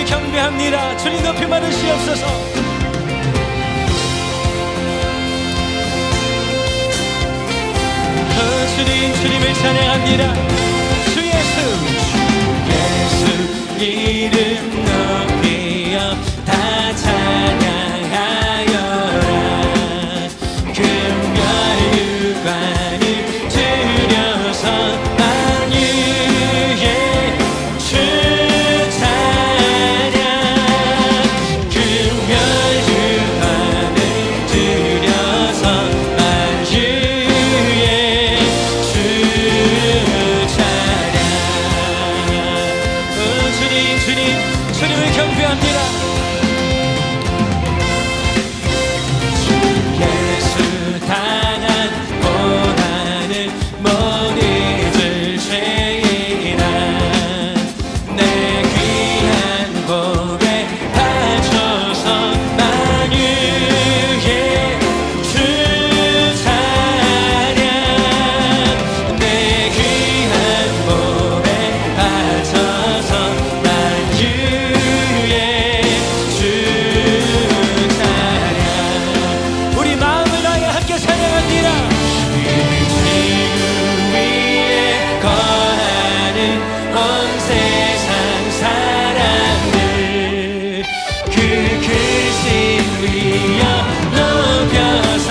경배합니다. 주님 높이 받으시옵소서. 주님, 주님을 찬양합니다. 주 예수, 예수 이름 높이여 다 찬양하여라. 금별 유관을 들여서 만유의 주 찬양. 금별 유관을 들여서 만유의 주 찬양. 주님, 주님, 주님을 경배합니다. 예수 당한 고난을 못 잊을 죄인아 내 귀한 고백 바쳐서 만유의 주 찬양. 내 귀한 고백 바쳐서 만유의 주 찬양. 우리 마음을 다해 함께 찬양합니다. 지구 위에 거하는 온 세상 사람들 그 크신 위여 높여서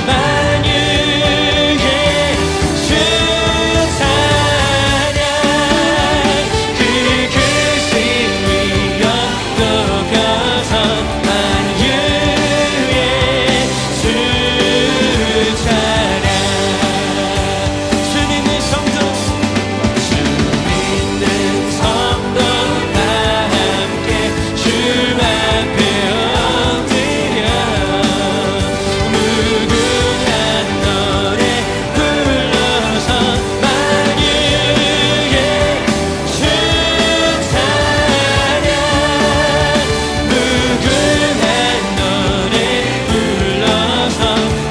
만유의 주 찬양. 그 크신 위여 높여서 만유의 주 찬양. 주 믿는 성도, 주 믿는 성도 다 함께 주 앞에 엎드려 무궁한 노래 불러서 만유의 주 찬양. 무궁한 노래 불러서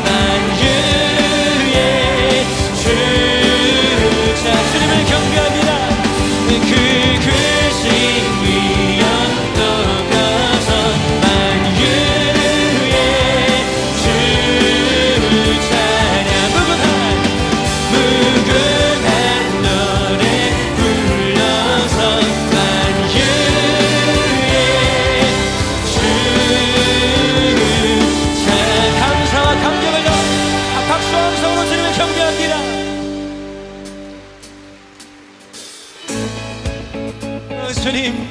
만유의 주 찬양. 주님을 경배합니다. 그 크신 위여 높여서 만유의 주 찬양. 무궁한 노래 불러서 만유의 주 찬양. 감사와 감격을 넣어 박수와 음성으로 주님을 경배합니다. 주님,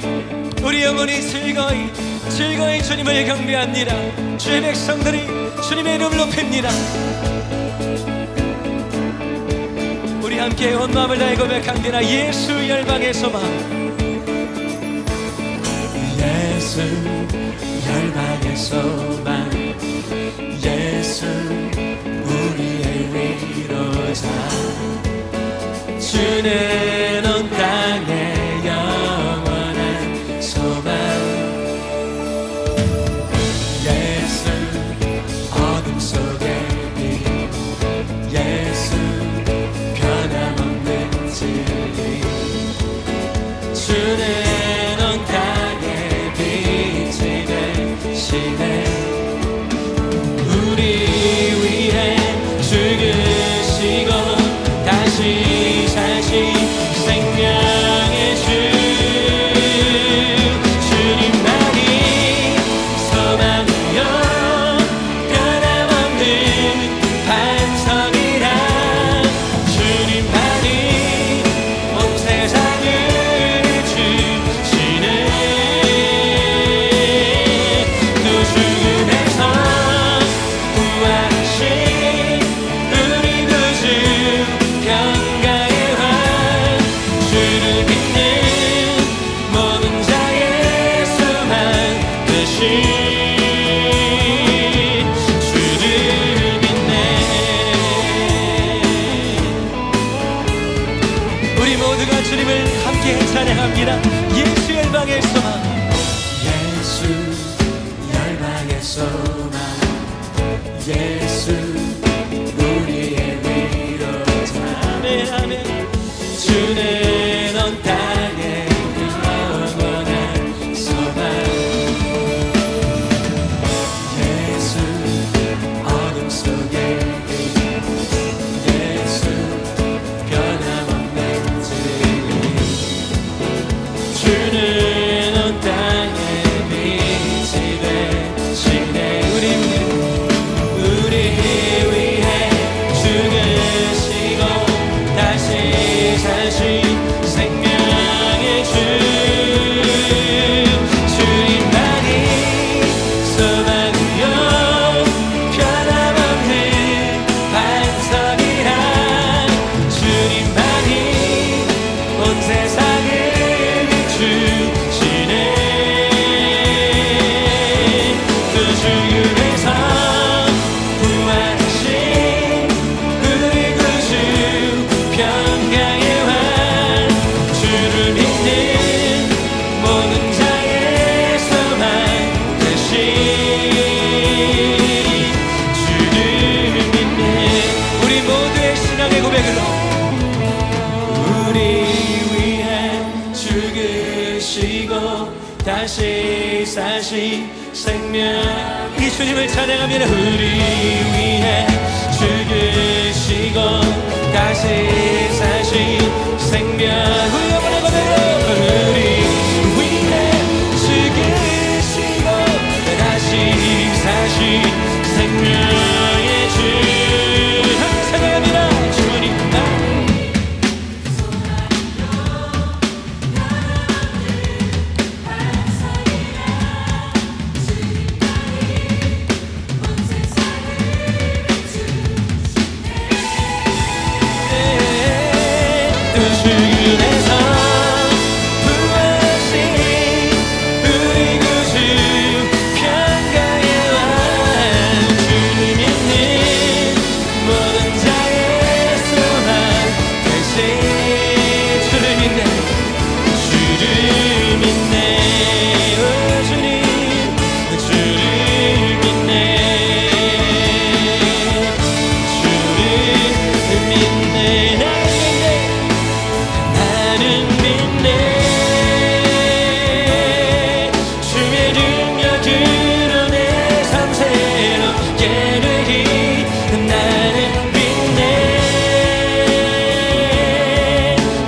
우리 영혼이 즐거이 즐거이 주님을 경배합니다. 주의 백성들이 주님의 이름을 높입니다. 우리 함께 온 마음을 다해 고백합니다. 예수 열방에서만, 예수 열방에서만, 예수 우리의 위로자. 주는 온 땅에 영원한 소망. 예수 어둠 속의 빛. 예수 변함없는 진리. 주는 온 땅에 빛이 되시네. 우리 위해 죽으시고 다시 사신 생명의 주. 주님만이 소망이요 변함없는 반석이라. 주님만이 온 세상을 주시는 또 죽음에서 구하신 우리 구주 평강의 왕. 주를 믿는 모든 자의 소망 되신 주를 믿네. 우리 모두가 주님을 함께 찬양합니다. 예수 열방의 소망. 예수 열방의 소망. 예수 우리의 위로자. 아멘 아멘. 주는 온 땅에 영원한 소망. 사신 생명. 이 주님을 찬양하며 우리 위해 죽으시고 다시 사신 생명. 우리 한번 해보세요. 우리 위해 죽으시고 다시 사신 생명의 주. 찬양합니다. 주님 죽음에서 부활하신 우리 구주 평강의 왕. 주님 있는 모든 자의 소망 되신 주를 믿네. 주를 믿네. 오 주님 주를 믿네. 주를 믿네. 나는 믿네. 주의 능력으로 내 삶 새롭게 되리. 나는 믿네.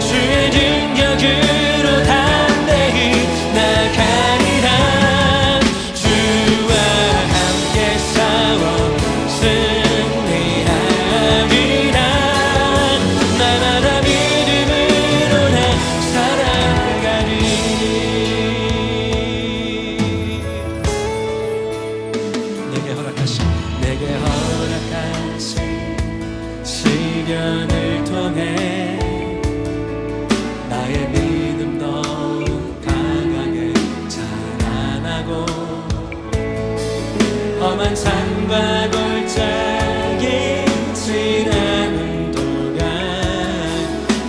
주의 능력으로 담대히 나가리라. 주와 함께 싸워 승리하리라. 날마다 믿음으로 나 살아가리. 내게 허락하신 시련을 통해 나의 믿음 더욱 강하게 자라나고 험한 산과 골짜기 지나는 동안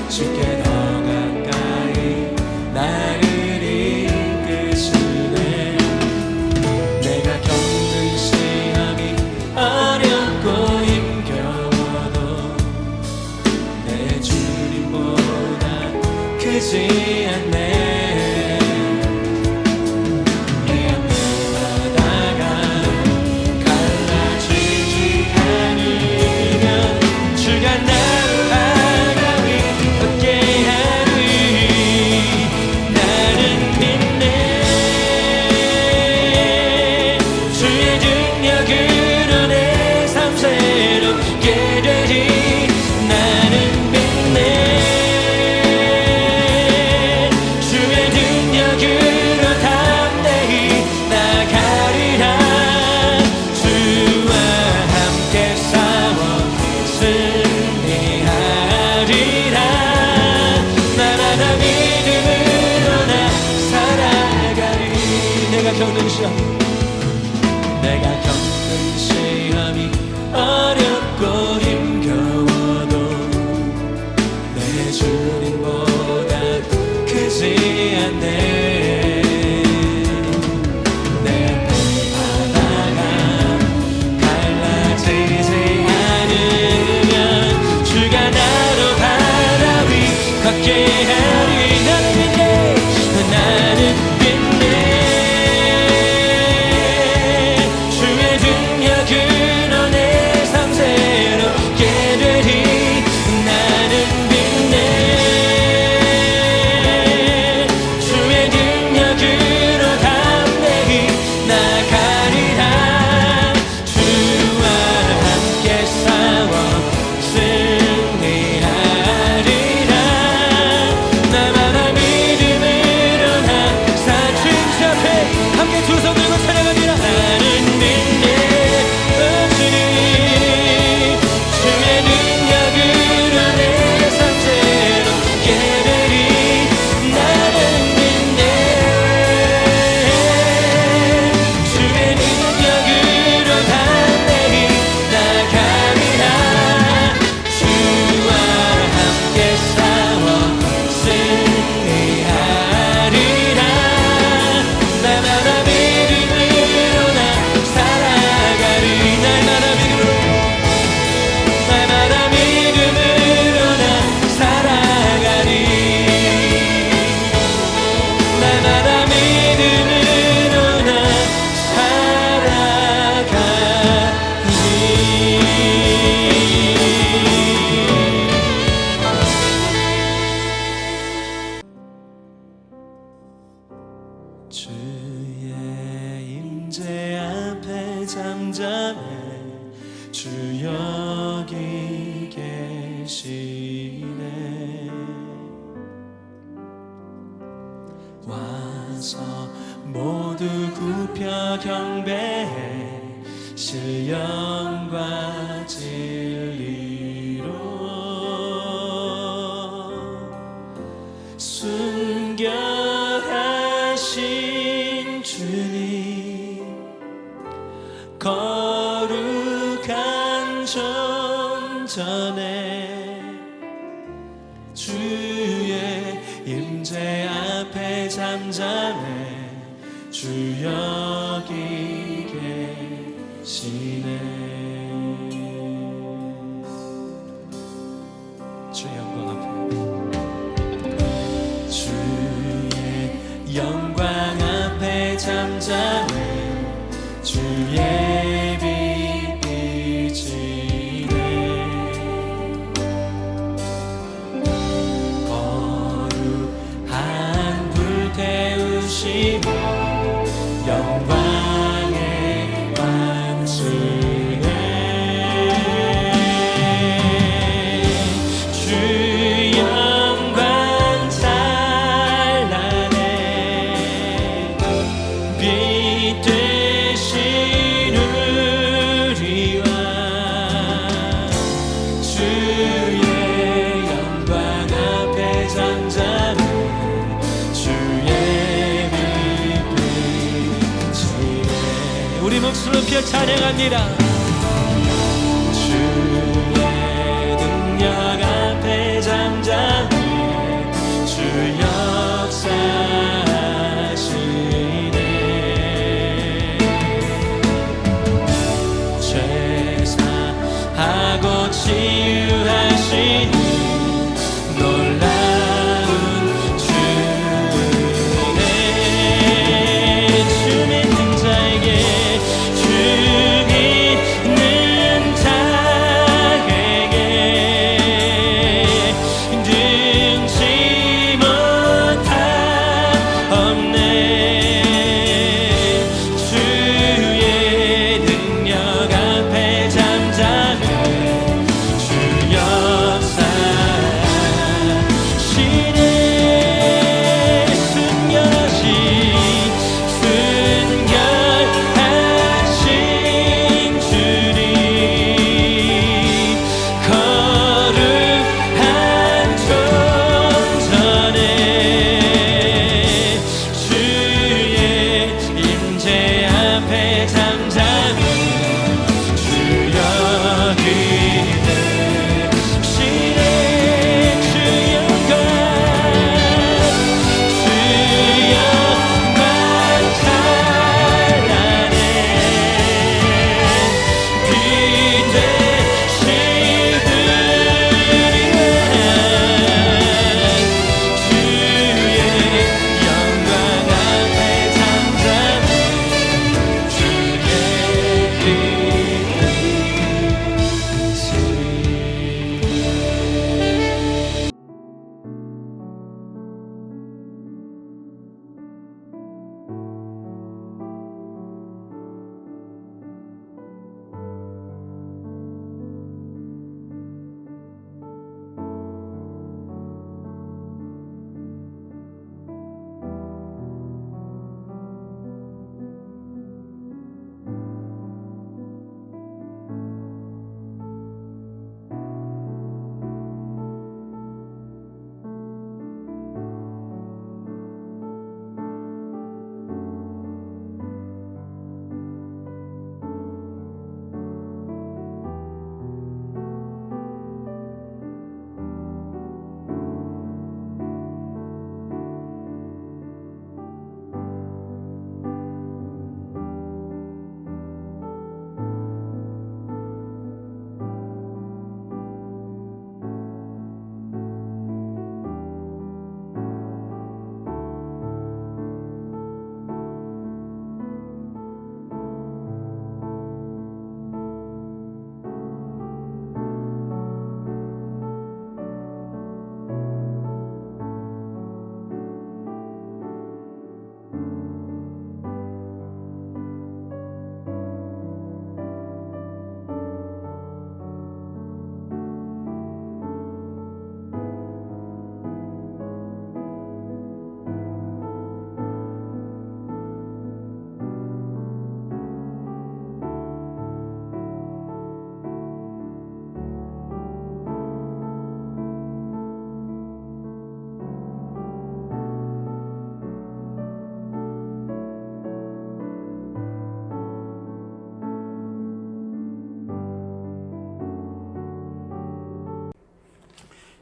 주께 더 가까이 나를 이끄시네. 내가 겪는 시험이 어렵고 힘겨워도 내 주님보다 크지 않네. 내 앞에 바다가 갈라지지 않으면 주가 나를 바다 위 걷게 하리. 나는 믿네. 주의 능력으로 내 삶 새롭게 되리. 나는 믿네. 주의 능력으로 담대히 나가리라. 주와 함께 싸워 승리하리라. 날마다 믿음으로 나 살아가리. 내가 겪는 시험이 어렵고 힘겨워도 내 주님보다 크지 않네. 내 앞에 바다가 갈라지지 않으면 주가 나로 바다 위 걷게 하리. 나는 믿네. 나는 믿네. 주의 능력으로 내 삶 새롭게 되리. 나는 믿네. 주의 능력으로 담대히 나가리라. 주와 함께 싸워 승리하리라. 모두 굽혀 경배해 신령과 진리로 순결하신 주님 거룩한 전전에 주의 임재 앞에 잠잠해 주 여기 계시네. 주의 영광 앞에 주의 영광 앞에 잠잠해 주의 빛 비치네. 거룩한 불 태우시고 영광의 왕수네. 주 영광 찬란해 빛 되신 우리와 주의 영광 앞에 잠잠해 주의 우리 목숨을 피어 찬양합니다. 주의 능력 앞에 잠잠해 주 역사하시네. 죄사하고 치유하시니 놀라운 주네. 주 믿는 자에게 주 믿는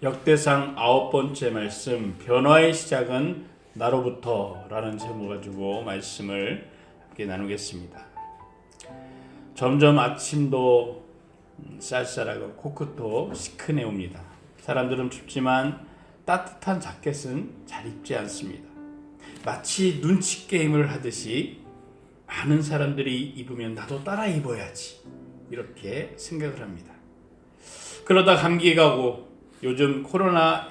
역대상 9번째 말씀, 변화의 시작은 나로부터 라는 제목을 가지고 말씀을 함께 나누겠습니다. 점점 아침도 쌀쌀하고 코끝도 시큰해 옵니다. 사람들은 춥지만 따뜻한 자켓은 잘 입지 않습니다. 마치 눈치 게임을 하듯이 많은 사람들이 입으면 나도 따라 입어야지 이렇게 생각을 합니다. 그러다 감기 가고 요즘 코로나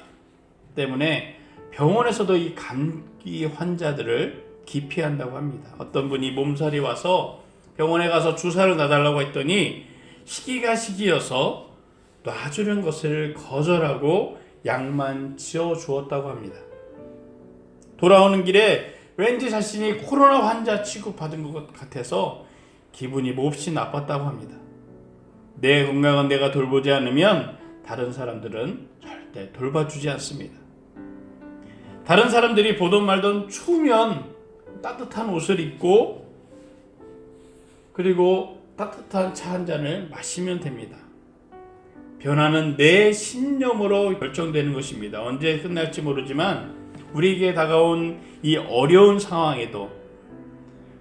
때문에 병원에서도 이 감기 환자들을 기피한다고 합니다. 어떤 분이 몸살이 와서 병원에 가서 주사를 놔달라고 했더니 시기가 시기여서 놔주는 것을 거절하고 약만 지어 주었다고 합니다. 돌아오는 길에 왠지 자신이 코로나 환자 취급받은 것 같아서 기분이 몹시 나빴다고 합니다. 내 건강은 내가 돌보지 않으면 다른 사람들은 절대 돌봐주지 않습니다. 다른 사람들이 보던 말던 추우면 따뜻한 옷을 입고 그리고 따뜻한 차 한 잔을 마시면 됩니다. 변화는 내 신념으로 결정되는 것입니다. 언제 끝날지 모르지만 우리에게 다가온 이 어려운 상황에도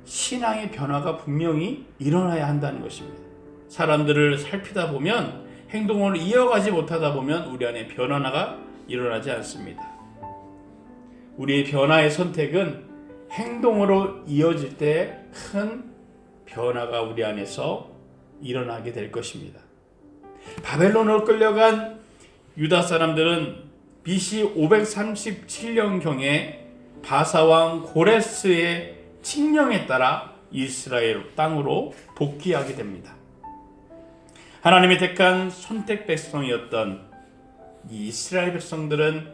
신앙의 변화가 분명히 일어나야 한다는 것입니다. 사람들을 살피다 보면 행동을 이어가지 못하다 보면 우리 안에 변화가 일어나지 않습니다. 우리의 변화의 선택은 행동으로 이어질 때 큰 변화가 우리 안에서 일어나게 될 것입니다. 바벨론으로 끌려간 유다 사람들은 BC 537년경에 바사왕 고레스의 칙령에 따라 이스라엘 땅으로 복귀하게 됩니다. 하나님이 택한 선택 백성이었던 이 이스라엘 백성들은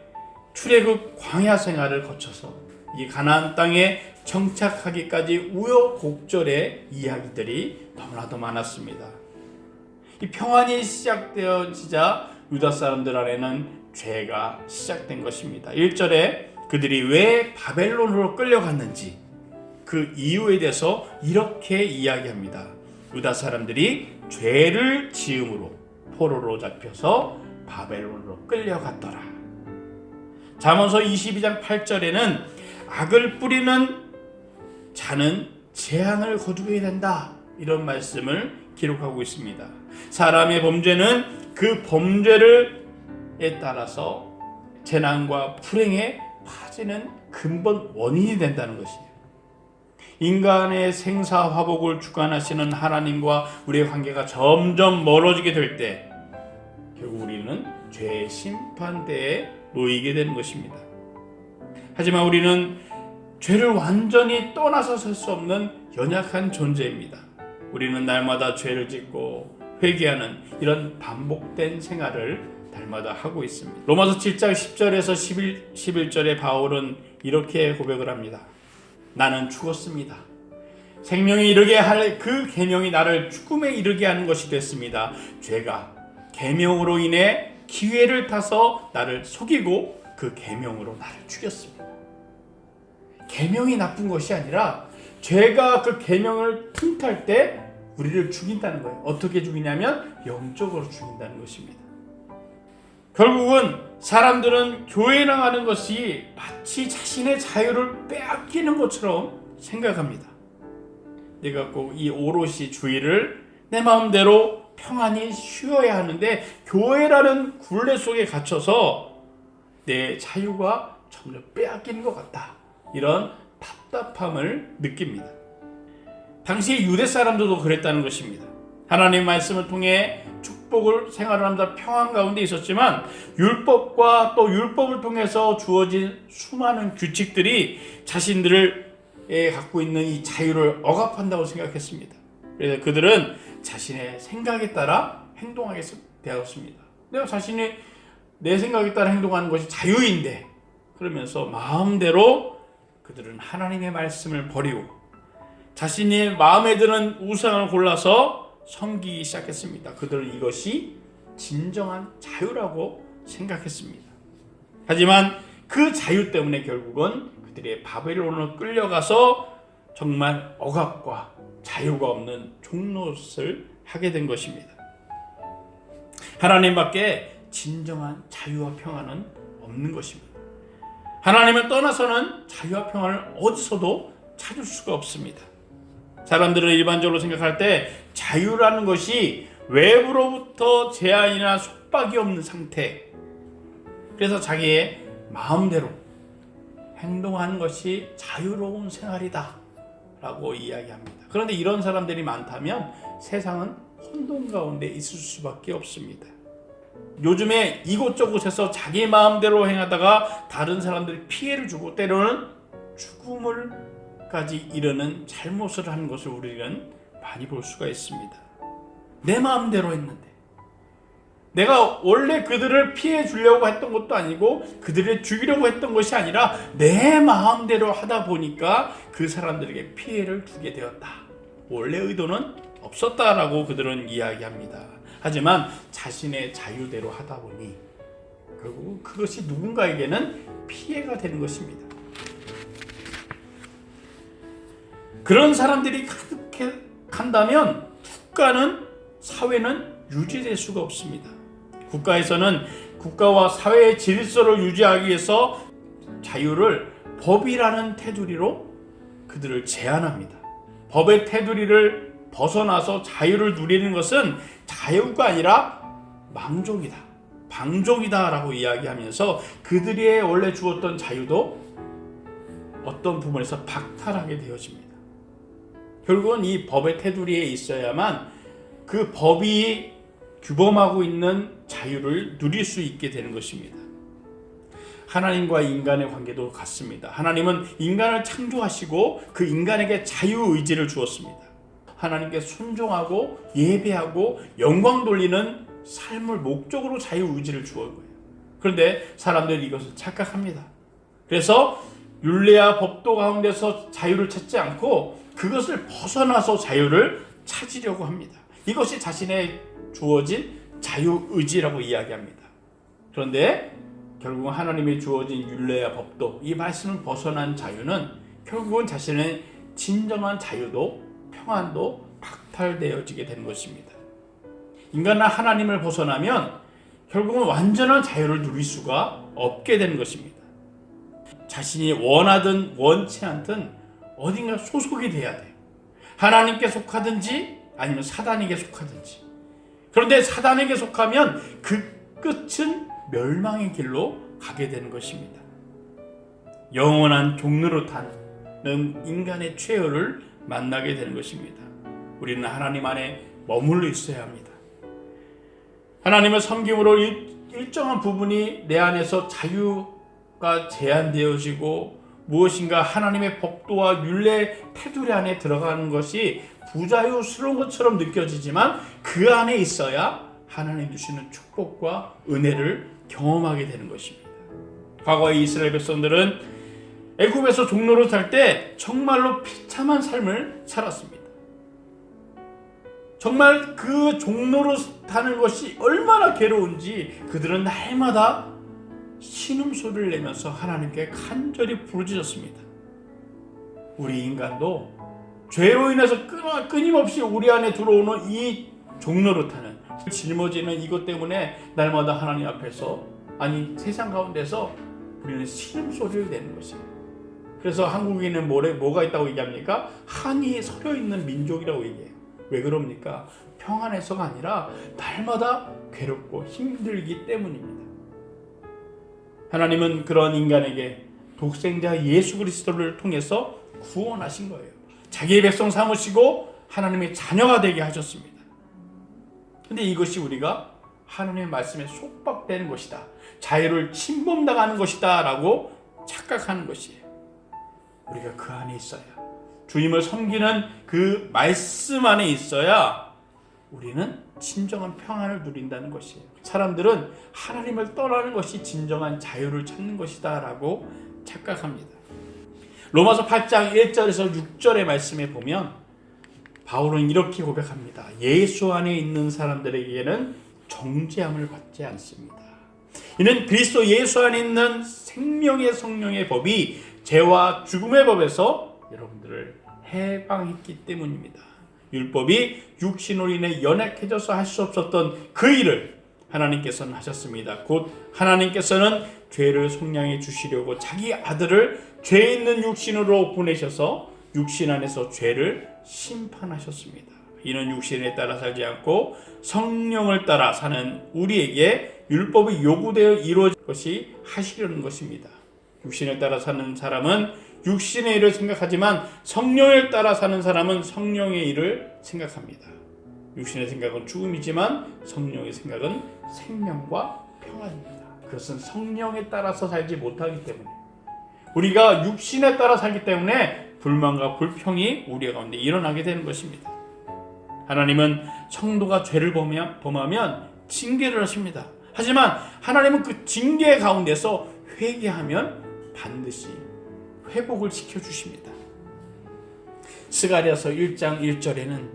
출애굽 광야 생활을 거쳐서 이 가나안 땅에 정착하기까지 우여곡절의 이야기들이 너무나도 많았습니다. 이 평안이 시작되어지자 유다 사람들 안에는 죄가 시작된 것입니다. 1절에 그들이 왜 바벨론으로 끌려갔는지 그 이유에 대해서 이렇게 이야기합니다. 유다 사람들이 죄를 지음으로 포로로 잡혀서 바벨론으로 끌려갔더라. 잠언서 22장 8절에는 악을 뿌리는 자는 재앙을 거두게 된다. 이런 말씀을 기록하고 있습니다. 사람의 범죄는 그 범죄에 따라서 재난과 불행에 빠지는 근본 원인이 된다는 것이에요. 인간의 생사화복을 주관하시는 하나님과 우리의 관계가 점점 멀어지게 될 때 결국 우리는 죄의 심판대에 놓이게 되는 것입니다. 하지만 우리는 죄를 완전히 떠나서 살 수 없는 연약한 존재입니다. 우리는 날마다 죄를 짓고 회개하는 이런 반복된 생활을 날마다 하고 있습니다. 로마서 7장 10절에서 11절에 바울은 이렇게 고백을 합니다. 나는 죽었습니다. 생명에 이르게 할 그 계명이 나를 죽음에 이르게 하는 것이 됐습니다. 죄가 계명으로 인해 기회를 타서 나를 속이고 그 계명으로 나를 죽였습니다. 계명이 나쁜 것이 아니라 죄가 그 계명을 틈탈 때 우리를 죽인다는 거예요. 어떻게 죽이냐면 영적으로 죽인다는 것입니다. 결국은 사람들은 교회 나가는 것이 마치 자신의 자유를 빼앗기는 것처럼 생각합니다. 내가 꼭 이 오롯이 주일을 내 마음대로 평안히 쉬어야 하는데 교회라는 굴레 속에 갇혀서 내 자유가 점점 빼앗기는 것 같다. 이런 답답함을 느낍니다. 당시 유대 사람들도 그랬다는 것입니다. 하나님의 말씀을 통해 축복을 생활하면서 평안 가운데 있었지만 율법과 또 율법을 통해서 주어진 수많은 규칙들이 자신들을 갖고 있는 이 자유를 억압한다고 생각했습니다. 그래서 그들은 자신의 생각에 따라 행동하게 되었습니다. 내가 자신이 내 생각에 따라 행동하는 것이 자유인데 그러면서 마음대로 그들은 하나님의 말씀을 버리고 자신이 마음에 드는 우상을 골라서 섬기기 시작했습니다. 그들은 이것이 진정한 자유라고 생각했습니다. 하지만 그 자유 때문에 결국은 그들의 바벨론으로 끌려가서 정말 억압과 자유가 없는 종노릇을 하게 된 것입니다. 하나님밖에 진정한 자유와 평안은 없는 것입니다. 하나님을 떠나서는 자유와 평안을 어디서도 찾을 수가 없습니다. 사람들은 일반적으로 생각할 때 자유라는 것이 외부로부터 제한이나 속박이 없는 상태, 그래서 자기의 마음대로 행동하는 것이 자유로운 생활이다 라고 이야기합니다. 그런데 이런 사람들이 많다면 세상은 혼돈 가운데 있을 수밖에 없습니다. 요즘에 이곳저곳에서 자기 마음대로 행하다가 다른 사람들이 피해를 주고 때로는 죽음을까지 이르는 잘못을 하는 것을 우리는 많이 볼 수가 있습니다. 내 마음대로 했는데, 내가 원래 그들을 피해 주려고 했던 것도 아니고 그들을 죽이려고 했던 것이 아니라 내 마음대로 하다 보니까 그 사람들에게 피해를 주게 되었다. 원래 의도는 없었다라고 그들은 이야기합니다. 하지만 자신의 자유대로 하다 보니 결국 그것이 누군가에게는 피해가 되는 것입니다. 그런 사람들이 가득한다면 국가는, 사회는 유지될 수가 없습니다. 국가에서는 국가와 사회의 질서를 유지하기 위해서 자유를 법이라는 테두리로 그들을 제한합니다. 법의 테두리를 벗어나서 자유를 누리는 것은 자유가 아니라 망족이다, 방종이다 라고 이야기하면서 그들이 원래 주었던 자유도 어떤 부분에서 박탈하게 되어집니다. 결국은 이 법의 테두리에 있어야만 그 법이 규범하고 있는 자유를 누릴 수 있게 되는 것입니다. 하나님과 인간의 관계도 같습니다. 하나님은 인간을 창조하시고 그 인간에게 자유의지를 주었습니다. 하나님께 순종하고 예배하고 영광 돌리는 삶을 목적으로 자유의지를 주은 거예요. 그런데 사람들이 이것을 착각합니다. 그래서 율례와 법도 가운데서 자유를 찾지 않고 그것을 벗어나서 자유를 찾으려고 합니다. 이것이 자신의 주어진 자유의지라고 이야기합니다. 그런데 결국은 하나님이 주어진 율례와 법도, 이 말씀을 벗어난 자유는 결국은 자신의 진정한 자유도 평안도 박탈되어지게 되는 것입니다. 인간은 하나님을 벗어나면 결국은 완전한 자유를 누릴 수가 없게 되는 것입니다. 자신이 원하든 원치 않든 어딘가 소속이 돼야 돼요. 하나님께 속하든지 아니면 사단에게 속하든지. 그런데 사단에게 속하면 그 끝은 멸망의 길로 가게 되는 것입니다. 영원한 종노릇하는 인간의 최후를 만나게 되는 것입니다. 우리는 하나님 안에 머물러 있어야 합니다. 하나님을 섬김으로 일정한 부분이 내 안에서 자유가 제한되어지고 무엇인가 하나님의 법도와 율례 테두리 안에 들어가는 것이 부자유스러운 것처럼 느껴지지만 그 안에 있어야 하나님 주시는 축복과 은혜를 경험하게 되는 것입니다. 과거의 이스라엘 백성들은 애굽에서 종로로 살 때 정말로 비참한 삶을 살았습니다. 정말 그 종로로 타는 것이 얼마나 괴로운지 그들은 날마다 신음소리를 내면서 하나님께 간절히 부르짖었습니다. 우리 인간도 죄로 인해서 끊임없이 우리 안에 들어오는 이 종노릇하는, 짊어지는 이것 때문에 날마다 하나님 앞에서, 아니 세상 가운데서 우리는 신음소리를 내는 것입니다. 그래서 한국인은 뭐가 있다고 얘기합니까? 한이 서려 있는 민족이라고 얘기해요. 왜 그럽니까? 평안해서가 아니라 날마다 괴롭고 힘들기 때문입니다. 하나님은 그런 인간에게 독생자 예수 그리스도를 통해서 구원하신 거예요. 자기의 백성 삼으시고 하나님의 자녀가 되게 하셨습니다. 근데 이것이 우리가 하나님의 말씀에 속박되는 것이다, 자유를 침범당하는 것이다 라고 착각하는 것이에요. 우리가 그 안에 있어야, 주님을 섬기는 그 말씀 안에 있어야 우리는 진정한 평안을 누린다는 것이에요. 사람들은 하나님을 떠나는 것이 진정한 자유를 찾는 것이다 라고 착각합니다. 로마서 8장 1절에서 6절의 말씀에 보면 바울은 이렇게 고백합니다. 예수 안에 있는 사람들에게는 정죄함을 받지 않습니다. 이는 그리스도 예수 안에 있는 생명의 성령의 법이 죄와 죽음의 법에서 여러분들을 해방했기 때문입니다. 율법이 육신으로 인해 연약해져서 할 수 없었던 그 일을 하나님께서는 하셨습니다. 곧 하나님께서는 죄를 속량해 주시려고 자기 아들을 죄 있는 육신으로 보내셔서 육신 안에서 죄를 심판하셨습니다. 이는 육신에 따라 살지 않고 성령을 따라 사는 우리에게 율법이 요구되어 이루어진 것이 하시려는 것입니다. 육신을 따라 사는 사람은 육신의 일을 생각하지만 성령을 따라 사는 사람은 성령의 일을 생각합니다. 육신의 생각은 죽음이지만 성령의 생각은 생명과 평안입니다. 그것은 성령에 따라서 살지 못하기 때문에, 우리가 육신에 따라 살기 때문에 불만과 불평이 우리 가운데 일어나게 되는 것입니다. 하나님은 성도가 죄를 범하면 징계를 하십니다. 하지만 하나님은 그 징계 가운데서 회개하면 반드시 회복을 시켜주십니다. 스가랴서 1장 1절에는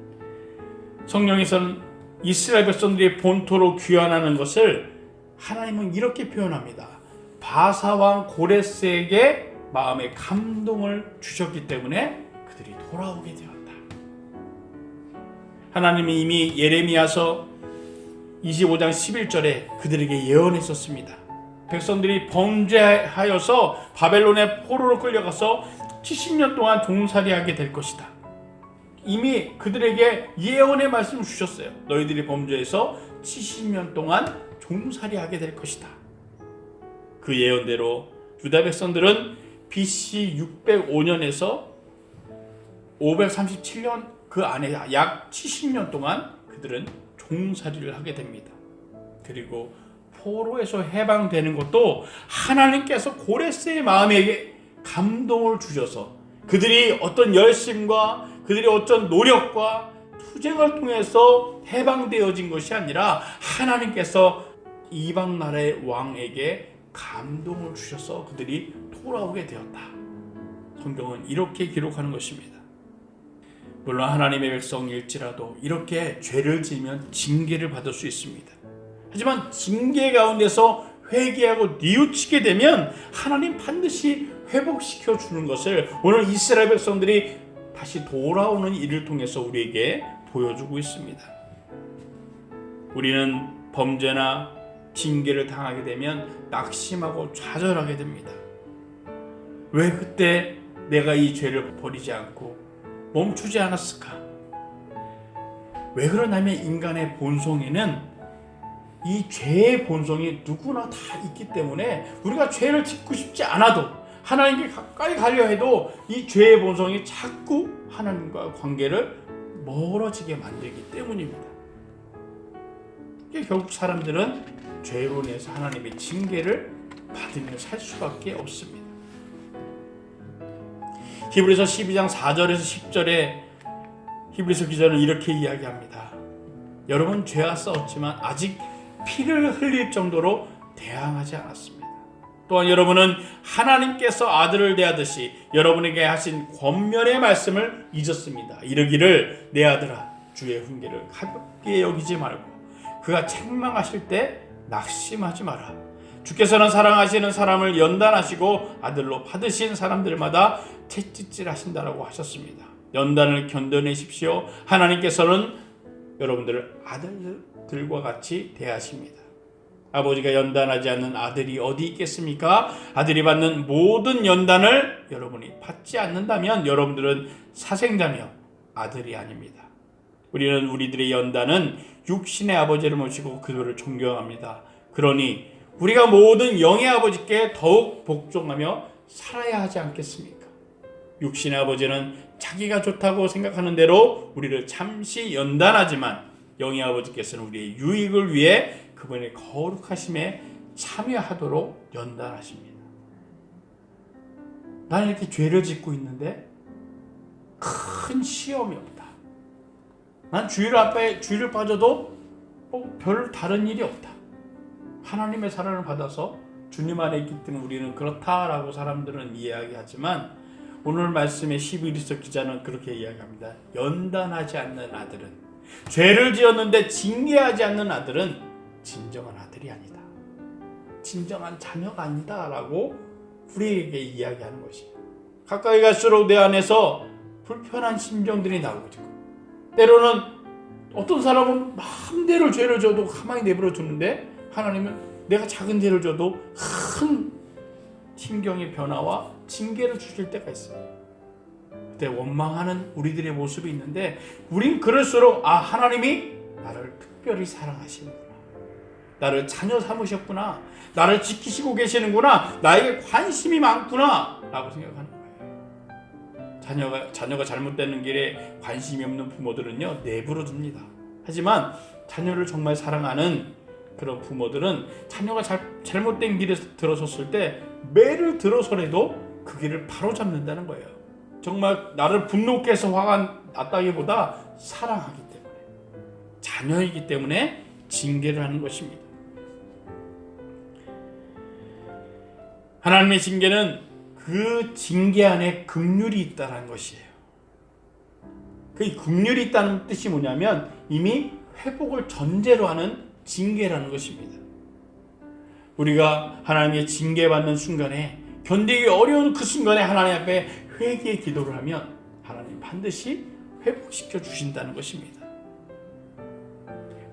성령에서는 이스라엘 백성들이 본토로 귀환하는 것을 하나님은 이렇게 표현합니다. 바사왕 고레스에게 마음의 감동을 주셨기 때문에 그들이 돌아오게 되었다. 하나님이 이미 예레미야서 25장 11절에 그들에게 예언했었습니다. 백성들이 범죄하여서 바벨론의 포로로 끌려가서 70년 동안 종살이하게 될 것이다. 이미 그들에게 예언의 말씀을 주셨어요. 너희들이 범죄해서 70년 동안 종살이하게 될 것이다. 그 예언대로 유다 백성들은 BC 605년에서 537년 그 안에 약 70년 동안 그들은 종살이를 하게 됩니다. 그리고 포로에서 해방되는 것도 하나님께서 고레스의 마음에 감동을 주셔서 그들이 어떤 열심과 그들이 어떤 노력과 투쟁을 통해서 해방되어진 것이 아니라 하나님께서 이방 나라의 왕에게 감동을 주셔서 그들이 돌아오게 되었다. 성경은 이렇게 기록하는 것입니다. 물론 하나님의 백성일지라도 이렇게 죄를 지으면 징계를 받을 수 있습니다. 하지만 징계 가운데서 회개하고 뉘우치게 되면 하나님 반드시 회복시켜 주는 것을 오늘 이스라엘 백성들이 다시 돌아오는 일을 통해서 우리에게 보여주고 있습니다. 우리는 범죄나 징계를 당하게 되면 낙심하고 좌절하게 됩니다. 왜 그때 내가 이 죄를 버리지 않고 멈추지 않았을까? 왜 그러냐면 인간의 본성에는 이 죄의 본성이 누구나 다 있기 때문에 우리가 죄를 짓고 싶지 않아도 하나님께 가까이 가려 해도 이 죄의 본성이 자꾸 하나님과 관계를 멀어지게 만들기 때문입니다. 결국 사람들은 죄로 인해서 하나님의 징계를 받으며 살 수밖에 없습니다. 히브리서 12장 4절에서 10절에 히브리서 기자는 이렇게 이야기합니다. 여러분 죄가 싸웠지만 아직 피를 흘릴 정도로 대항하지 않았습니다. 또한 여러분은 하나님께서 아들을 대하듯이 여러분에게 하신 권면의 말씀을 잊었습니다. 이르기를 내 아들아 주의 훈계를 가볍게 여기지 말고 그가 책망하실 때 낙심하지 마라. 주께서는 사랑하시는 사람을 연단하시고 아들로 받으신 사람들마다 채찍질하신다라고 하셨습니다. 연단을 견뎌내십시오. 하나님께서는 여러분들을 아들들과 같이 대하십니다. 아버지가 연단하지 않는 아들이 어디 있겠습니까? 아들이 받는 모든 연단을 여러분이 받지 않는다면 여러분들은 사생자며 아들이 아닙니다. 우리는 우리들의 연단은 육신의 아버지를 모시고 그들을 존경합니다. 그러니 우리가 모든 영의 아버지께 더욱 복종하며 살아야 하지 않겠습니까? 육신의 아버지는 자기가 좋다고 생각하는 대로 우리를 잠시 연단하지만 영의 아버지께서는 우리의 유익을 위해 그분의 거룩하심에 참여하도록 연단하십니다. 나는 이렇게 죄를 짓고 있는데 큰 시험이 없다. 난 주의를 빠져도 별 다른 일이 없다. 하나님의 사랑을 받아서 주님 안에 있기 때문에 우리는 그렇다라고 사람들은 이야기하지만 오늘 말씀의 히브리서 기자는 그렇게 이야기합니다. 연단하지 않는 아들은, 죄를 지었는데 징계하지 않는 아들은 진정한 아들이 아니다. 진정한 자녀가 아니다 라고 우리에게 이야기하는 것이에요. 가까이 갈수록 내 안에서 불편한 심정들이 나오고 때로는 어떤 사람은 마음대로 죄를 져도 가만히 내버려 두는데 하나님은 내가 작은 죄를 져도 큰 심경의 변화와 징계를 주실 때가 있어요. 그때 원망하는 우리들의 모습이 있는데 우린 그럴수록 하나님이 나를 특별히 사랑하시는구나, 나를 자녀 삼으셨구나, 나를 지키시고 계시는구나, 나에게 관심이 많구나 라고 생각하는 거예요. 자녀가 잘못되는 길에 관심이 없는 부모들은요 내버려 둡니다. 하지만 자녀를 정말 사랑하는 그런 부모들은 자녀가 잘못된 길에 들어섰을 때 매를 들어서라도 그 길을 바로잡는다는 거예요. 정말 나를 분노케 해서 화가 났다기보다 사랑하기 때문에, 자녀이기 때문에 징계를 하는 것입니다. 하나님의 징계는 그 징계 안에 긍휼이 있다는 것이에요. 그 긍휼이 있다는 뜻이 뭐냐면 이미 회복을 전제로 하는 징계라는 것입니다. 우리가 하나님의 징계받는 순간에, 견디기 어려운 그 순간에 하나님 앞에 회개의 기도를 하면 하나님 반드시 회복시켜 주신다는 것입니다.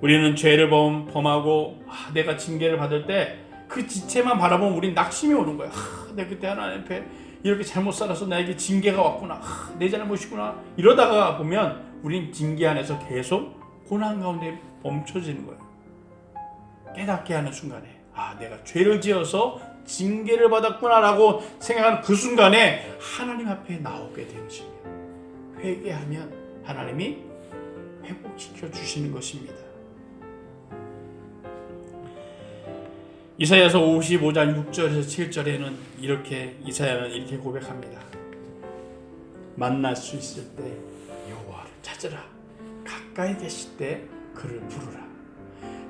우리는 죄를 범하고 내가 징계를 받을 때 그 지체만 바라보면 우린 낙심이 오는 거야. 내가 그때 하나님 앞에 이렇게 잘못 살아서 나에게 징계가 왔구나, 내 잘못이구나, 이러다가 보면 우린 징계 안에서 계속 고난 가운데 멈춰지는 거예요. 깨닫게 하는 순간에 내가 죄를 지어서 징계를 받았구나 라고 생각하는 그 순간에 하나님 앞에 나오게 되는 것입니다. 회개하면 하나님이 회복시켜 주시는 것입니다. 이사야서 55장 6절에서 7절에는 이사야는 이렇게 고백합니다. 만날 수 있을 때 여호와를 찾으라, 가까이 계실 때 그를 부르라.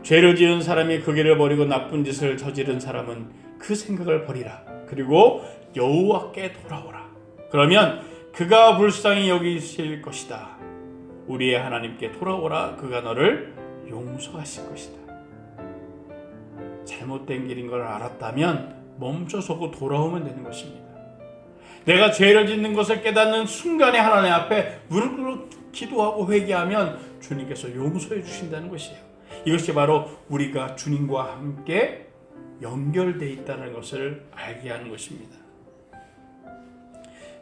죄를 지은 사람이 그 길을 버리고 나쁜 짓을 저지른 사람은 그 생각을 버리라. 그리고 여호와께 돌아오라. 그러면 그가 불쌍히 여기실 것이다. 우리의 하나님께 돌아오라. 그가 너를 용서하실 것이다. 잘못된 길인 걸 알았다면 멈춰서고 돌아오면 되는 것입니다. 내가 죄를 짓는 것을 깨닫는 순간에 하나님 앞에 무릎 꿇고 기도하고 회개하면 주님께서 용서해 주신다는 것이에요. 이것이 바로 우리가 주님과 함께 연결되어 있다는 것을 알게 하는 것입니다.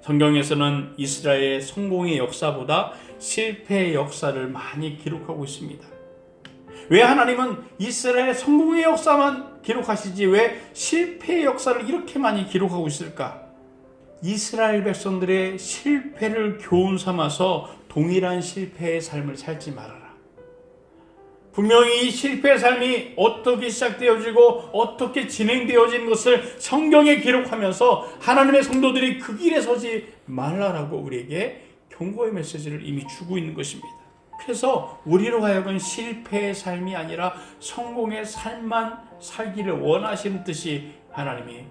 성경에서는 이스라엘의 성공의 역사보다 실패의 역사를 많이 기록하고 있습니다. 왜 하나님은 이스라엘의 성공의 역사만 기록하시지 왜 실패의 역사를 이렇게 많이 기록하고 있을까? 이스라엘 백성들의 실패를 교훈 삼아서 동일한 실패의 삶을 살지 말아라. 분명히 이 실패의 삶이 어떻게 시작되어지고 어떻게 진행되어지는 것을 성경에 기록하면서 하나님의 성도들이 그 길에 서지 말라라고 우리에게 경고의 메시지를 이미 주고 있는 것입니다. 그래서 우리로 하여금 실패의 삶이 아니라 성공의 삶만 살기를 원하시는 뜻이 하나님이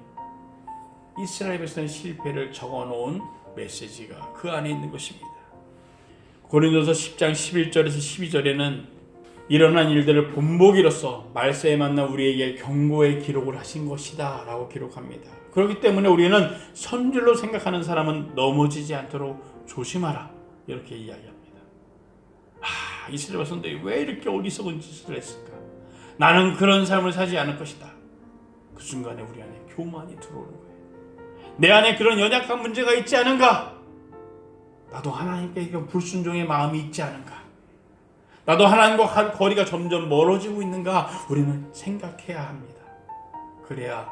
이스라엘 백성의 실패를 적어놓은 메시지가 그 안에 있는 것입니다. 고린도서 10장 11절에서 12절에는 일어난 일들을 본보기로서 말세에 만나 우리에게 경고의 기록을 하신 것이다 라고 기록합니다. 그렇기 때문에 우리는 선줄로 생각하는 사람은 넘어지지 않도록 조심하라 이렇게 이야기합니다. 이스라엘 백성들이 왜 이렇게 어리석은 짓을 했을까? 나는 그런 삶을 살지 않을 것이다. 그 순간에 우리 안에 교만이 들어오는 거예요. 내 안에 그런 연약한 문제가 있지 않은가? 나도 하나님께 불순종의 마음이 있지 않은가? 나도 하나님과 거리가 점점 멀어지고 있는가? 우리는 생각해야 합니다. 그래야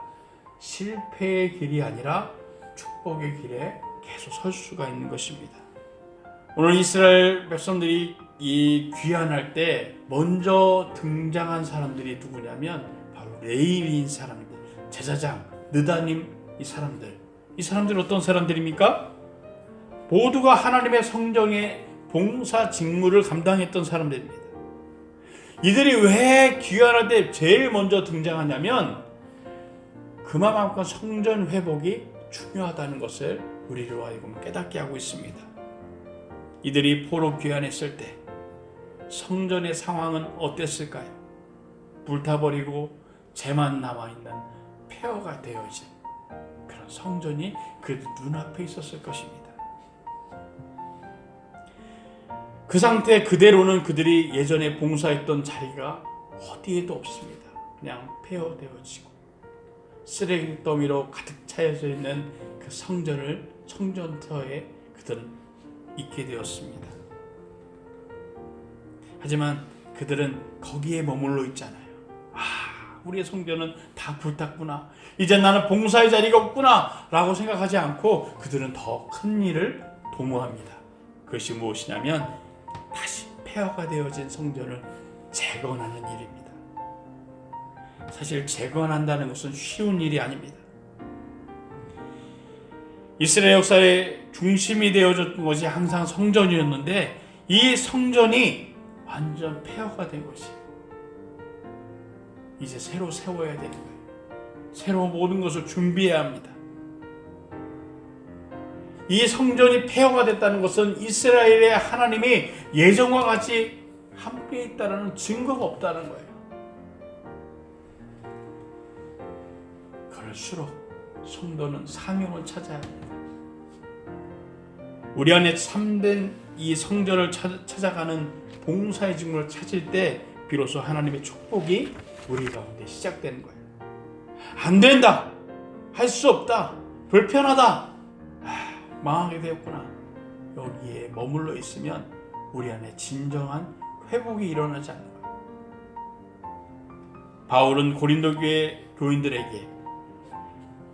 실패의 길이 아니라 축복의 길에 계속 설 수가 있는 것입니다. 오늘 이스라엘 백성들이 이 귀환할 때 먼저 등장한 사람들이 누구냐면 바로 레위인 사람들, 제사장, 느다님 이 사람들 어떤 사람들입니까? 모두가 하나님의 성정에 봉사 직무를 감당했던 사람들입니다. 이들이 왜 귀환할 때 제일 먼저 등장하냐면 그만큼 성전 회복이 중요하다는 것을 우리로 하여금 깨닫게 하고 있습니다. 이들이 포로 귀환했을 때 성전의 상황은 어땠을까요? 불타버리고 재만 남아있는 폐허가 되어진 그런 성전이 그 눈앞에 있었을 것입니다. 그 상태 그대로는 그들이 예전에 봉사했던 자리가 어디에도 없습니다. 그냥 폐허되어지고 쓰레기 더미로 가득 차여져 있는 그 성전터에 그들은 있게 되었습니다. 하지만 그들은 거기에 머물러 있잖아요. 우리의 성전은 다 불탔구나, 이제 나는 봉사의 자리가 없구나 라고 생각하지 않고 그들은 더 큰 일을 도모합니다. 그것이 무엇이냐면 다시 폐허가 되어진 성전을 재건하는 일입니다. 사실 재건한다는 것은 쉬운 일이 아닙니다. 이스라엘 역사의 중심이 되어졌던 것이 항상 성전이었는데 이 성전이 완전 폐허가 된 것이 이제 새로 세워야 되는 거예요. 새로 모든 것을 준비해야 합니다. 이 성전이 폐허가 됐다는 것은 이스라엘의 하나님이 예전과 같이 함께 있다는 증거가 없다는 거예요. 그럴수록 성도는 사명을 찾아야 합니다. 우리 안에 참된 이 성전을 찾아가는 봉사의 직무를 찾을 때 비로소 하나님의 축복이 우리 가운데 시작되는 거예요. 안 된다, 할 수 없다, 불편하다, 망하게 되었구나. 여기에 머물러 있으면 우리 안에 진정한 회복이 일어나지 않는 거예요. 바울은 고린도 교회 교인들에게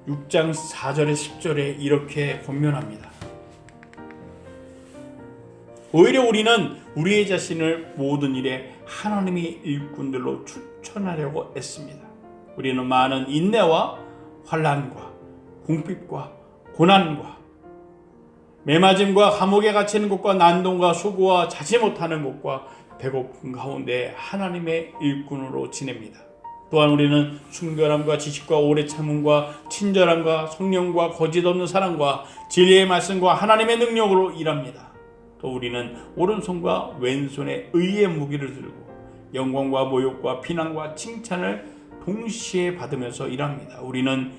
6장 4절에 10절에 이렇게 권면합니다. 오히려 우리는 우리의 자신을 모든 일에 하나님의 일꾼들로 추천하려고 애씁니다. 우리는 많은 인내와 환난과 궁핍과 고난과 매맞음과 감옥에 갇히는 것과 난동과 수고와 자지 못하는 것과 배고픔 가운데 하나님의 일꾼으로 지냅니다. 또한 우리는 순결함과 지식과 오래 참음과 친절함과 성령과 거짓 없는 사랑과 진리의 말씀과 하나님의 능력으로 일합니다. 또 우리는 오른손과 왼손에 의의 무기를 들고 영광과 모욕과 비난과 칭찬을 동시에 받으면서 일합니다. 우리는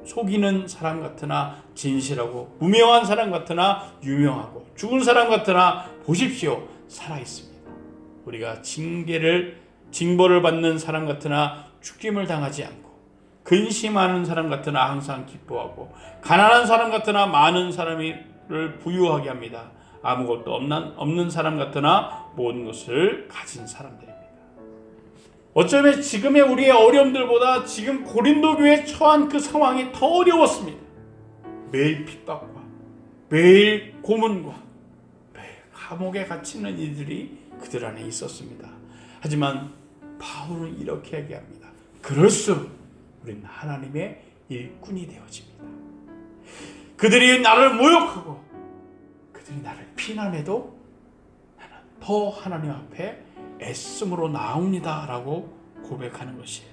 속이는 사람 같으나 진실하고 무명한 사람 같으나 유명하고 죽은 사람 같으나 보십시오 살아있습니다. 우리가 징벌을 받는 사람 같으나 죽임을 당하지 않고 근심하는 사람 같으나 항상 기뻐하고 가난한 사람 같으나 많은 사람을 부유하게 합니다. 아무것도 없는 사람 같으나 모든 것을 가진 사람들입니다. 어쩌면 지금의 우리의 어려움들보다 지금 고린도 교회에 처한 그 상황이 더 어려웠습니다. 매일 핍박과 매일 고문과 매일 감옥에 갇히는 이들이 그들 안에 있었습니다. 하지만 바울은 이렇게 얘기합니다. 그럴수록 우리는 하나님의 일꾼이 되어집니다. 그들이 나를 모욕하고 그들이 나를 비난해도 나는 더 하나님 앞에 애씀으로 나옵니다 라고 고백하는 것이에요.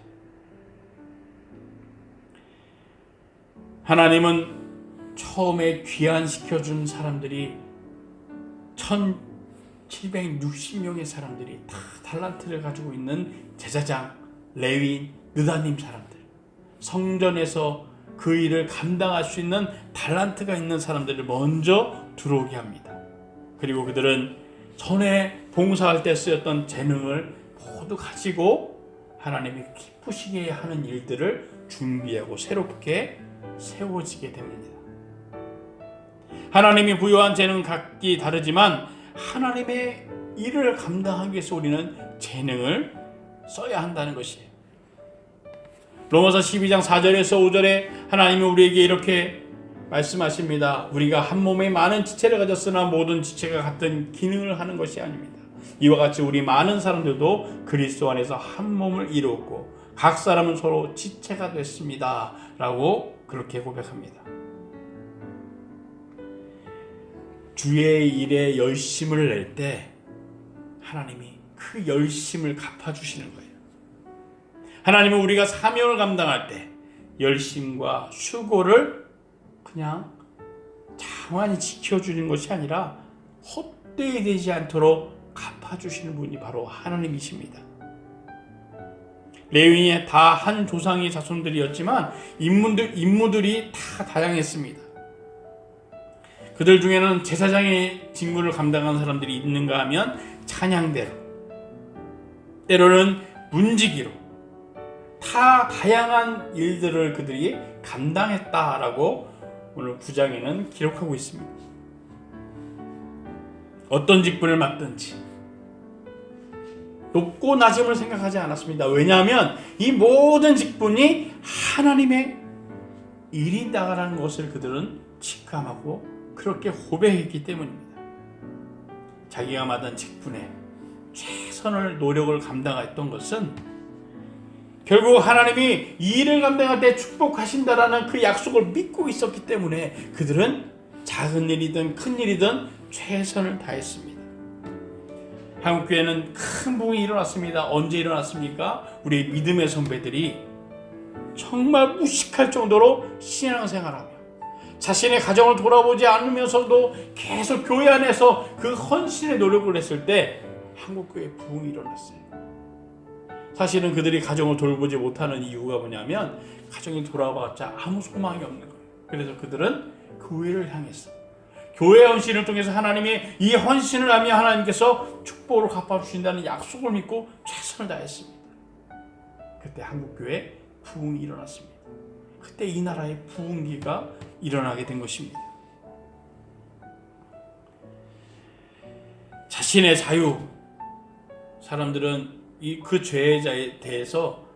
하나님은 처음에 귀환시켜준 사람들이 1760명의 사람들이 다 달란트를 가지고 있는 제사장, 레위인, 느다님 사람들, 성전에서 그 일을 감당할 수 있는 달란트가 있는 사람들을 먼저 들어오게 합니다. 그리고 그들은 전에 봉사할 때 쓰였던 재능을 모두 가지고 하나님이 기쁘시게 하는 일들을 준비하고 새롭게 세워지게 됩니다. 하나님이 부여한 재능은 각기 다르지만 하나님의 일을 감당하기 위해서 우리는 재능을 써야 한다는 것이에요. 로마서 12장 4절에서 5절에 하나님이 우리에게 이렇게 말씀하십니다. 우리가 한 몸에 많은 지체를 가졌으나 모든 지체가 같은 기능을 하는 것이 아닙니다. 이와 같이 우리 많은 사람들도 그리스도 안에서 한 몸을 이루었고 각 사람은 서로 지체가 됐습니다 라고 그렇게 고백합니다. 주의 일에 열심을 낼 때 하나님이 그 열심을 갚아주시는 거예요. 하나님은 우리가 사명을 감당할 때 열심과 수고를 그냥 장관히 지켜주는 것이 아니라 헛되이 되지 않도록 갚아주시는 분이 바로 하나님이십니다. 레위인이 다 한 조상의 자손들이었지만 임무들이 다 다양했습니다. 그들 중에는 제사장의 직무를 감당하는 사람들이 있는가 하면 찬양대로, 때로는 문지기로 다양한 일들을 그들이 감당했다라고 오늘 9장에는 기록하고 있습니다. 어떤 직분을 맡든지 높고 낮음을 생각하지 않았습니다. 왜냐하면 이 모든 직분이 하나님의 일이다라는 것을 그들은 직감하고 그렇게 고백했기 때문입니다. 자기가 맡은 직분에 최선을 노력을 감당했던 것은 결국 하나님이 이 일을 감당할 때 축복하신다라는 그 약속을 믿고 있었기 때문에 그들은 작은 일이든 큰 일이든 최선을 다했습니다. 한국교회는 큰 부흥이 일어났습니다. 언제 일어났습니까? 우리 믿음의 선배들이 정말 무식할 정도로 신앙생활하며 자신의 가정을 돌아보지 않으면서도 계속 교회 안에서 그 헌신의 노력을 했을 때 한국교회에 부흥이 일어났어요. 사실은 그들이 가정을 돌보지 못하는 이유가 뭐냐면 가정이 돌아봤자 아무 소망이 없는 거예요. 그래서 그들은 교회를 향했어. 교회 헌신을 통해서 하나님이 이 헌신을 하며 하나님께서 축복으로 갚아주신다는 약속을 믿고 최선을 다했습니다. 그때 한국교회에 부흥이 일어났습니다. 그때 이 나라의 부흥기가 일어나게 된 것입니다. 자신의 자유, 사람들은 그 죄에 대해서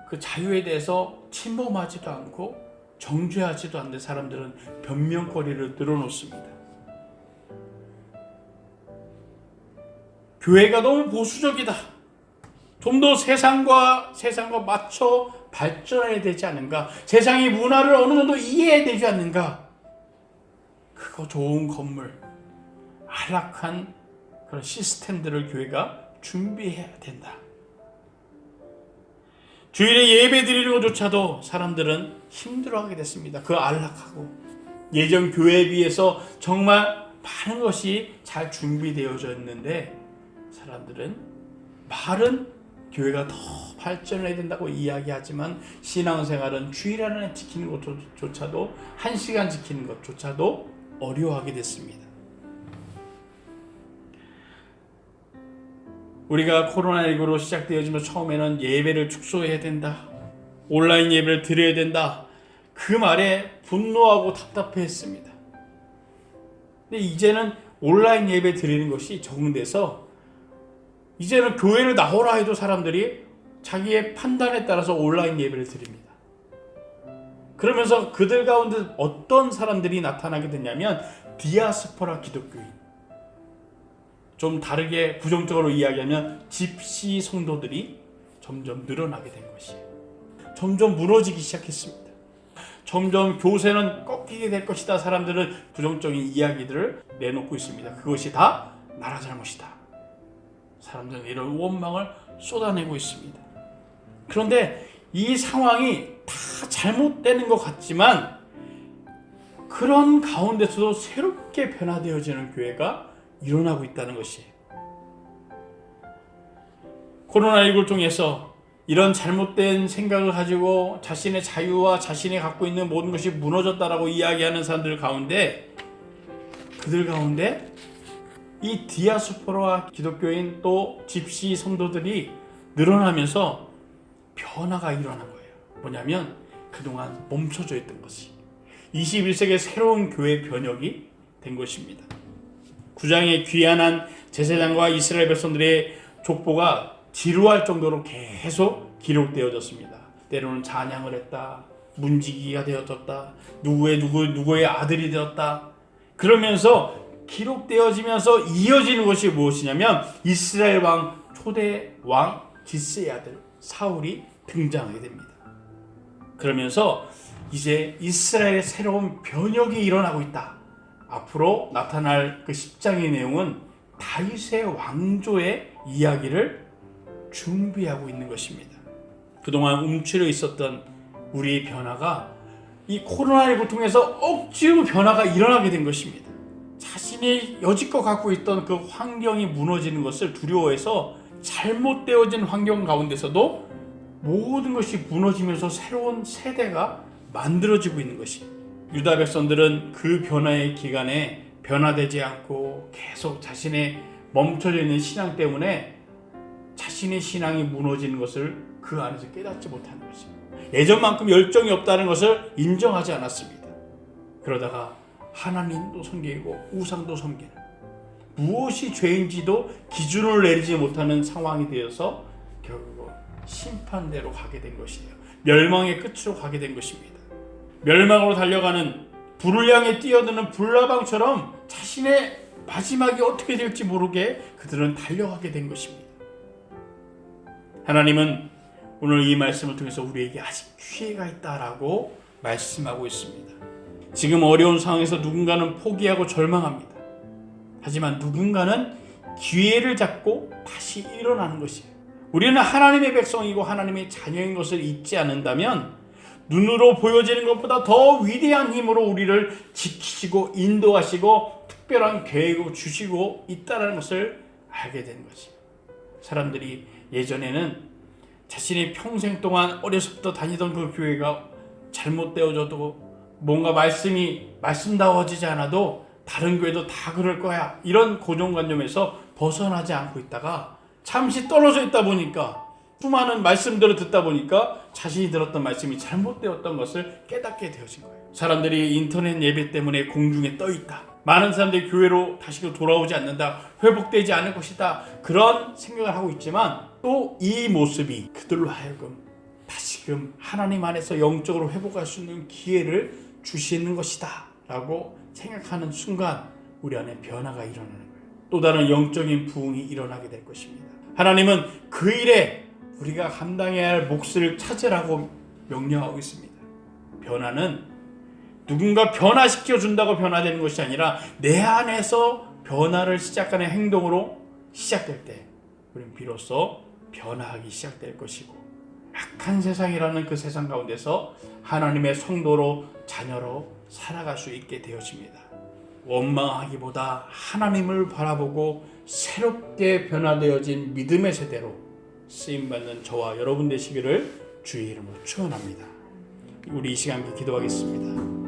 그 자유에 대해서 침범하지도 않고 정죄하지도 않는데 사람들은 변명거리를 늘어놓습니다. 교회가 너무 보수적이다. 좀 더 세상과 맞춰 발전해야 되지 않는가? 세상의 문화를 어느 정도 이해해야 되지 않는가? 그거 좋은 건물, 안락한 그런 시스템들을 교회가 준비해야 된다. 주일에 예배 드리는 것조차도 사람들은 힘들어하게 됐습니다. 그 안락하고 예전 교회에 비해서 정말 많은 것이 잘 준비되어져 있는데 사람들은 말은 교회가 더 발전해야 된다고 이야기하지만 신앙생활은 주일 안에 지키는 것조차도 1시간 지키는 것조차도 어려워하게 됐습니다. 우리가 코로나19로 시작되어지면 처음에는 예배를 축소해야 된다. 온라인 예배를 드려야 된다. 그 말에 분노하고 답답해했습니다. 근데 이제는 온라인 예배 드리는 것이 적응돼서 이제는 교회를 나오라 해도 사람들이 자기의 판단에 따라서 온라인 예배를 드립니다. 그러면서 그들 가운데 어떤 사람들이 나타나게 되냐면 디아스포라 기독교인, 좀 다르게 부정적으로 이야기하면 집시 성도들이 점점 늘어나게 된 것이에요. 점점 무너지기 시작했습니다. 점점 교세는 꺾이게 될 것이다. 사람들은 부정적인 이야기들을 내놓고 있습니다. 그것이 다 나라 잘못이다. 사람들은 이런 원망을 쏟아내고 있습니다. 그런데 이 상황이 다 잘못되는 것 같지만 그런 가운데서도 새롭게 변화되어지는 교회가 일어나고 있다는 것이에요. 코로나19를 통해서 이런 잘못된 생각을 가지고 자신의 자유와 자신이 갖고 있는 모든 것이 무너졌다라고 이야기하는 사람들 가운데 그들 가운데 이 디아스포라 기독교인 또 집시 성도들이 늘어나면서 변화가 일어난 거예요. 뭐냐면 그동안 멈춰져 있던 것이 21세기의 새로운 교회 변혁이 된 것입니다. 9장에 귀환한 제사장과 이스라엘 백성들의 족보가 지루할 정도로 계속 기록되어졌습니다. 때로는 찬양을 했다. 문지기가 되어졌다. 누구의 아들이 되었다. 그러면서 기록되어지면서 이어지는 것이 무엇이냐면 이스라엘 왕 초대 왕 기스의 아들 사울이 등장하게 됩니다. 그러면서 이제 이스라엘의 새로운 변혁이 일어나고 있다. 앞으로 나타날 그 10장의 내용은 다윗의 왕조의 이야기를 준비하고 있는 것입니다. 그동안 움츠려 있었던 우리의 변화가 이 코로나19를 통해서 억지로 변화가 일어나게 된 것입니다. 자신이 여지껏 갖고 있던 그 환경이 무너지는 것을 두려워해서 잘못되어진 환경 가운데서도 모든 것이 무너지면서 새로운 세대가 만들어지고 있는 것이 유다 백성들은 그 변화의 기간에 변화되지 않고 계속 자신의 멈춰져 있는 신앙 때문에 자신의 신앙이 무너지는 것을 그 안에서 깨닫지 못하는 것입니다. 예전만큼 열정이 없다는 것을 인정하지 않았습니다. 그러다가 하나님도 섬기고 우상도 섬기는, 무엇이 죄인지도 기준을 내리지 못하는 상황이 되어서 결국 심판대로 가게 된 것이에요. 멸망의 끝으로 가게 된 것입니다. 멸망으로 달려가는, 불을 향해 뛰어드는 불나방처럼 자신의 마지막이 어떻게 될지 모르게 그들은 달려가게 된 것입니다. 하나님은 오늘 이 말씀을 통해서 우리에게 아직 기회가 있다라고 말씀하고 있습니다. 지금 어려운 상황에서 누군가는 포기하고 절망합니다. 하지만 누군가는 기회를 잡고 다시 일어나는 것이에요. 우리는 하나님의 백성이고 하나님의 자녀인 것을 잊지 않는다면 눈으로 보여지는 것보다 더 위대한 힘으로 우리를 지키시고 인도하시고 특별한 계획을 주시고 있다는 것을 알게 된 것입니다. 사람들이 예전에는 자신이 평생 동안 어려서부터 다니던 그 교회가 잘못되어져도 뭔가 말씀다워지지 않아도 다른 교회도 다 그럴 거야, 이런 고정관념에서 벗어나지 않고 있다가 잠시 떨어져 있다 보니까, 수많은 말씀들을 듣다 보니까 자신이 들었던 말씀이 잘못되었던 것을 깨닫게 되어진 거예요. 사람들이 인터넷 예배 때문에 공중에 떠 있다, 많은 사람들이 교회로 다시 돌아오지 않는다, 회복되지 않을 것이다, 그런 생각을 하고 있지만 또 이 모습이 그들로 하여금 다시금 하나님 안에서 영적으로 회복할 수 있는 기회를 주시는 것이다 라고 생각하는 순간 우리 안에 변화가 일어나는 거예요. 또 다른 영적인 부흥이 일어나게 될 것입니다. 하나님은 그 일에 우리가 감당해야 할 몫을 찾으라고 명령하고 있습니다. 변화는 누군가 변화시켜 준다고 변화되는 것이 아니라 내 안에서 변화를 시작하는 행동으로 시작될 때 우리는 비로소 변화하기 시작될 것이고, 악한 세상이라는 그 세상 가운데서 하나님의 성도로, 자녀로 살아갈 수 있게 되어집니다. 원망하기보다 하나님을 바라보고 새롭게 변화되어진 믿음의 세대로 쓰임받는 저와 여러분 되시기를 주의 이름으로 축원합니다. 우리 이 시간 기도하겠습니다.